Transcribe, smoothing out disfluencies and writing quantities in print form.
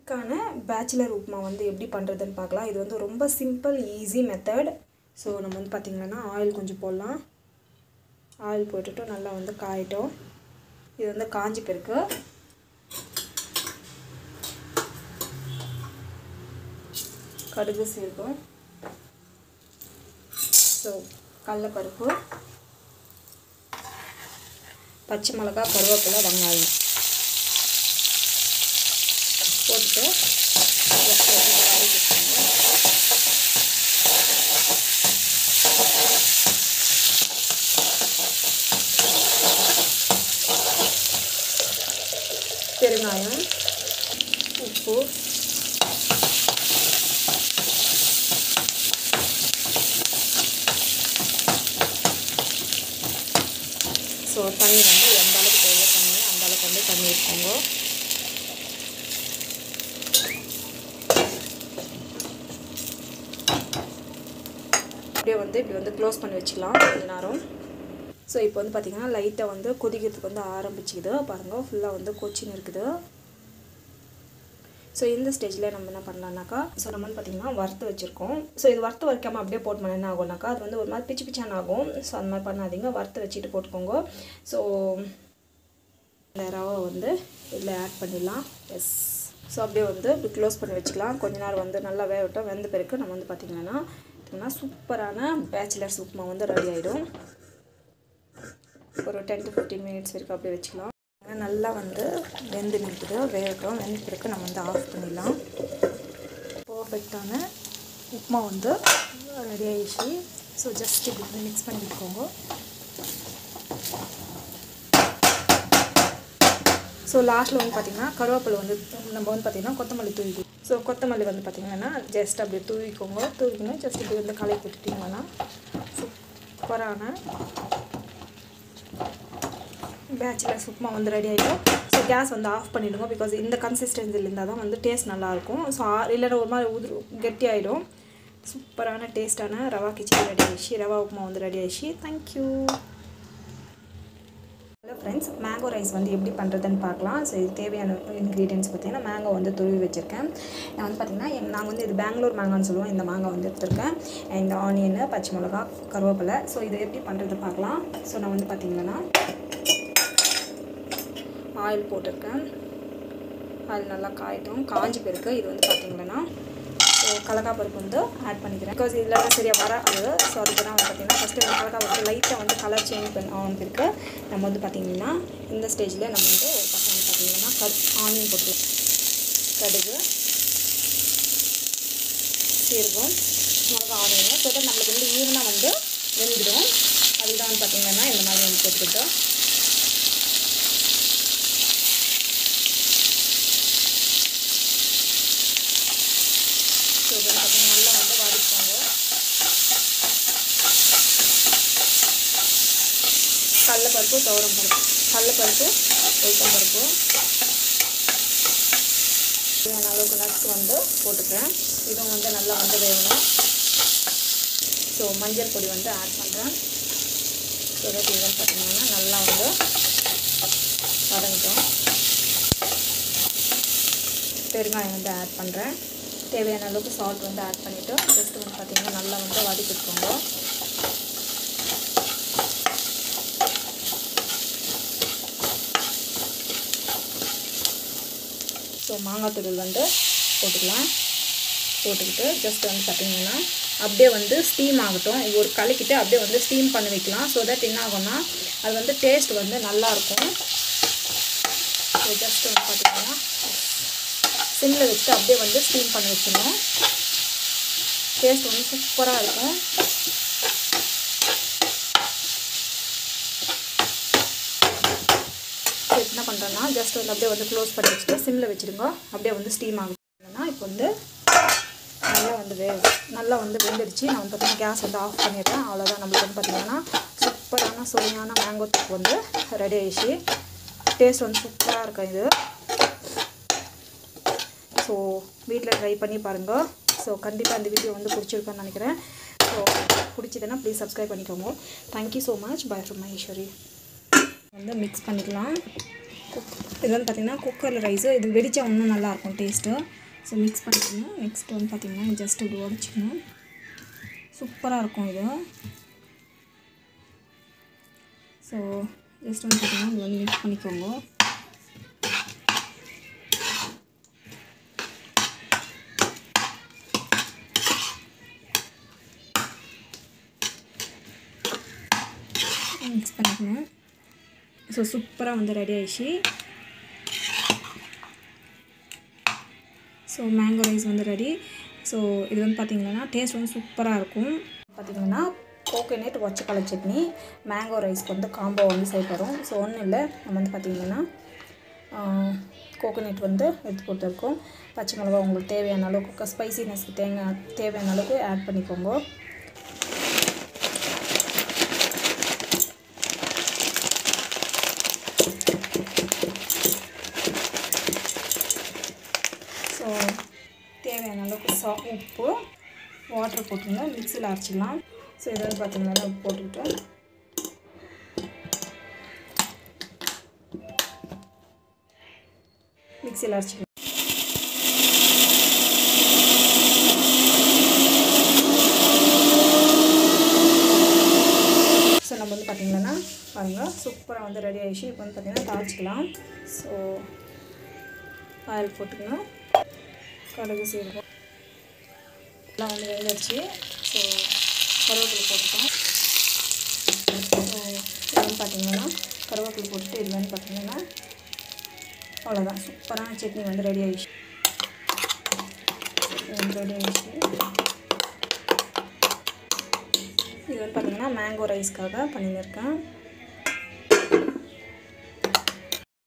குயிக்கான bachelor upma வந்து எப்படி பண்ணுறதுன்னு பார்க்கலாம். இது வந்து ரொம்ப சிம்பிள் ஈஸி மெத்தட். ஸோ நம்ம வந்து பார்த்திங்கன்னா ஆயில் கொஞ்சம் போடலாம். ஆயில் போட்டுட்டு நல்லா வந்து காயட்டும். இது வந்து காஞ்சி பிறகு கடுகு சேர்க்கும். ஸோ கடலைப்பருப்பு, பச்சை மிளகா, கருவேப்பிலை, வெங்காயம் போட்டுட்டு பெருங்காயம், உப்பு, ஸோ தண்ணி வந்து எந்த அளவுக்கு தேவையோ தண்ணி அந்த அளவுக்கு வந்து தண்ணி எடுத்துக்கோங்க. இப்படி வந்து க்ளோஸ் பண்ணி வச்சுக்கலாம் கொஞ்ச நேரம். ஸோ இப்போ வந்து பார்த்திங்கன்னா லைட்டாக வந்து கொதிக்கிறதுக்கு வந்து ஆரம்பிச்சிக்குது பாருங்கள். ஃபுல்லாக வந்து கொச்சின்னு இருக்குது. ஸோ இந்த ஸ்டேஜில் நம்ம என்ன பண்ணலான்னாக்கா, ஸோ நம்ம வந்து பார்த்திங்கன்னா வறுத்து வச்சுருக்கோம். ஸோ இது வறுத்து வைக்காமல் அப்படியே போட்டு என்ன ஆகும்னாக்கா அது வந்து ஒரு மாதிரி பிச்சு பிச்சான ஆகும். ஸோ அந்த மாதிரி பண்ணாதீங்க, வறுத்து வச்சுட்டு போட்டுக்கோங்க. ஸோ ரவை வந்து இதில் ஆட் பண்ணிடலாம். எஸ். ஸோ அப்படியே வந்து இப்படி க்ளோஸ் பண்ணி வச்சுக்கலாம். கொஞ்ச நேரம் வந்து நல்லா வேகட்டும். வெந்த பிறகு நம்ம வந்து பார்த்திங்கன்னா சூப்பரான பேச்சுலர்ஸ் உப்புமா வந்து ரெடி ஆகிடும். ஒரு 10 to 15 மினிட்ஸ் வரைக்கும் அப்படியே வச்சுக்கலாம். நல்லா வந்து வெந்து நிற்குது, வேகட்டும். வெந்த பிறகு நம்ம வந்து ஆஃப் பண்ணிடலாம். பர்ஃபெக்டான உப்புமா வந்து ரெடி ஆகிடுச்சு. ஸோ ஜஸ்ட் இப்படி வந்து மிக்ஸ் பண்ணி விட்டுக்கோங்க. ஸோ லாஸ்ட்டில் வந்து பார்த்திங்கன்னா கருவேப்பிலை வந்து நம்ம வந்து பார்த்திங்கன்னா கொத்தமல்லி தூவி. ஸோ கொத்தமல்லி வந்து பார்த்திங்கன்னா ஜஸ்ட் அப்படியே தூவிக்கோங்க. தூவிக்கணும் ஜஸ்ட் இப்படி வந்து கலக்கி விட்டுட்டிங்கன்னா சூப்பரான பேச்சுலர்ஸ் உப்புமா வந்து ரெடி ஆகிடும். ஸோ கேஸ் வந்து ஆஃப் பண்ணிவிடுங்க. பிகாஸ் இந்த கன்சிஸ்டன்சியில் இருந்தால் தான் வந்து டேஸ்ட் நல்லாயிருக்கும். ஸோ இல்லைன்னா ஒரு மாதிரி கெட்டி ஆகிடும். சூப்பரான டேஸ்ட்டான ரவா கிச்சடி ரெடி ஆகிடுச்சு. ரவா உப்புமா வந்து ரெடி ஆகிடுச்சு. Thank you. Hello friends, mango rice வந்து எப்படி பண்ணுறதுன்னு பார்க்கலாம். ஸோ இது தேவையான இன்க்ரீடியன்ட்ஸ் பார்த்திங்கன்னா மேங்கோ வந்து துருவி வச்சுருக்கேன். நான் வந்து பார்த்திங்கன்னா நாங்கள் வந்து இது பெங்களூர் மேங்கோன்னு சொல்லுவோம். இந்த மாங்காய் வந்து எடுத்துருக்கேன். இந்த ஆனியனு, பச்சை மிளகா, கருவேப்பிலை. ஸோ இதை எப்படி பண்ணுறது பார்க்கலாம். ஸோ நான் வந்து பார்த்திங்கன்னா ஆயில் போட்டிருக்கேன். ஆயில் நல்லா காயட்டும். காஞ்சி பிறகு இது வந்து பார்த்திங்கன்னா ஸோ கடலைப்பருப்பு வந்து ஆட் பண்ணிக்கிறேன். பிகாஸ் இதில் சரியாக வராது. ஸோ அதுக்கு தான் வந்து பார்த்திங்கன்னா ஃபஸ்ட்டு வந்து கடலைப்பருப்பு லைட்டாக வந்து கலர் சேஞ்ச் ஆனதுக்கு நம்ம வந்து பார்த்திங்கன்னா இந்த ஸ்டேஜில் நம்ம வந்து ஒரு பக்கம் வந்து பார்த்திங்கன்னா ஆனியன் போட்டு கடுகு, சீரகம், மிளகா, ஆனியன் ஸோ தட் நம்மளுக்கு வந்து ஈவனாக வந்து வெந்துடும். அதுதான் வந்து பார்த்திங்கன்னா இந்த மாதிரி வந்து போட்டுக்கிட்டோம். ஸோ இது பார்த்திங்கன்னா நல்லா வந்து வதக்கிக்கோங்க. கடலைப்பருப்பு, துவரம் பருப்பு, கடலைப்பருப்பு, உளுத்தம் பருப்பு, தேவையான அளவுக்கு நட்ஸ் வந்து போட்டுக்கிறேன். இதுவும் வந்து நல்லா வந்து வேகணும். ஸோ மஞ்சள் பொடி வந்து ஆட் பண்ணுறேன். ஸோ இதை பார்த்திங்கன்னா நல்லா வந்து வதங்கிட்டோம். பெருங்காயம் வந்து ஆட் பண்ணுறேன். தேவையான அளவுக்கு சால்ட் வந்து ஆட் பண்ணிவிட்டு ஜஸ்ட் வந்து பார்த்திங்கன்னா நல்லா வந்து வதக்கிட்டுக்கோங்க. ஸோ மாங்காய் தூள் வந்து போட்டுக்கலாம். போட்டுக்கிட்டு ஜஸ்ட் வந்து பார்த்திங்கன்னா அப்படியே வந்து ஸ்டீம் ஆகட்டும். இது ஒரு கலக்கிட்டு அப்படியே வந்து ஸ்டீம் பண்ணி வைக்கலாம். ஸோ தட் என்ன ஆகும்னா அது வந்து டேஸ்ட் வந்து நல்லாயிருக்கும். ஸோ ஜஸ்ட் வந்து பார்த்திங்கன்னா சிம்மில் வச்சுட்டு அப்படியே வந்து ஸ்டீம் பண்ணி வச்சிடணும். டேஸ்ட் வந்து சூப்பராக இருக்கும். ஸோ என்ன பண்ணுறேன்னா ஜஸ்ட் வந்து அப்படியே வந்து க்ளோஸ் பண்ணி வச்சுட்டு சிம்மில் வச்சுடுங்க. அப்படியே வந்து ஸ்டீம் ஆகுதுன்னா இப்போ வந்து நல்லா வந்து வெந்துடுச்சு. நான் வந்து பார்த்திங்கன்னா கேஸ் வந்து ஆஃப் பண்ணிடுறேன். அவ்வளோதான். நம்மளுக்கு வந்து பார்த்திங்கன்னா சூப்பரான சுவையான மேங்கோ தொக்கு வந்து ரெடி ஆகிடுச்சு. டேஸ்ட் வந்து சூப்பராக இருக்கும் இது. ஸோ வீட்டில் ட்ரை பண்ணி பாருங்கள். ஸோ கண்டிப்பாக இந்த வீடியோ வந்து பிடிச்சிருக்குன்னு நினைக்கிறேன். ஸோ பிடிச்சதுன்னா ப்ளீஸ் சப்ஸ்கிரைப் பண்ணிக்கோங்க. Thank you so much. Bye from மைஸ்வரி. வந்து மிக்ஸ் பண்ணிக்கலாம். இது வந்து பார்த்திங்கன்னா குக்கரில் ரைஸு இது வெடிச்சா இன்னும் நல்லாயிருக்கும் டேஸ்ட்டு. ஸோ மிக்ஸ் பண்ணிக்கணும். நெக்ஸ்ட் வந்து பார்த்திங்கன்னா ஜஸ்ட் இப்படி உடச்சிக்கணும். சூப்பராக இருக்கும் இது. ஸோ ஜஸ்ட் வந்து பார்த்திங்கன்னா இது வந்து மிக்ஸ் பண்ணிக்கோங்க. மிக்ஸ் பண்ணிக்கணும். ஸோ சூப்பராக வந்து ரெடி ஆகிடுச்சு. ஸோ மேங்கோ ரைஸ் வந்து ரெடி. ஸோ இது வந்து பார்த்திங்கன்னா டேஸ்ட் வந்து சூப்பராக இருக்கும். பார்த்திங்கன்னா கோகோனட் ஒச்சக்கலை சட்னி மேங்கோ ரைஸ்க்கு வந்து காம்போ வந்து செய்யப்படும். ஸோ ஒன்றும் இல்லை, நம்ம வந்து பார்த்திங்கன்னா கோகோனட் வந்து எடுத்து கொடுத்துருக்கோம். பச்சை மிளகா உங்களுக்கு தேவையான அளவுக்கு ஸ்பைசினஸ்க்கு தேவையான அளவுக்கு ஆட் பண்ணிக்கோங்க. ஸோ தேவையான அளவுக்கு உப்பு, வாட்டர் போட்டுங்க, மிக்சியில் அரைச்சிக்கலாம். ஸோ இதை வந்து பார்த்திங்கன்னா உப்பு போட்டுக்கிட்டு மிக்சியில் அரைச்சிக்கலாம். ஸோ நம்ம வந்து பார்த்திங்கன்னா பாருங்கள் சூப்பராக வந்து ரெடி ஆகிடுச்சு. இப்போ வந்து பார்த்திங்கன்னா தாளிச்சிக்கலாம். ஸோ ஆயில் போட்டுக்கணும், கடுகு சீரகம் எல்லாம் வந்து வெந்துடுச்சு. ஸோ கருவேப்பிலை போட்டுட்டோம். ஸோ இது வந்து பார்த்திங்கன்னா கருவேப்பிலை போட்டுட்டு இது வந்து பார்த்திங்கன்னா அவ்வளோதான், சூப்பரான சட்னி வந்து ரெடி ஆகிடுச்சு. ரெடி ஆகிடுச்சு. இது வந்து பார்த்திங்கன்னா மேங்கோ ரைஸ்க்காக பண்ணியிருக்கேன்.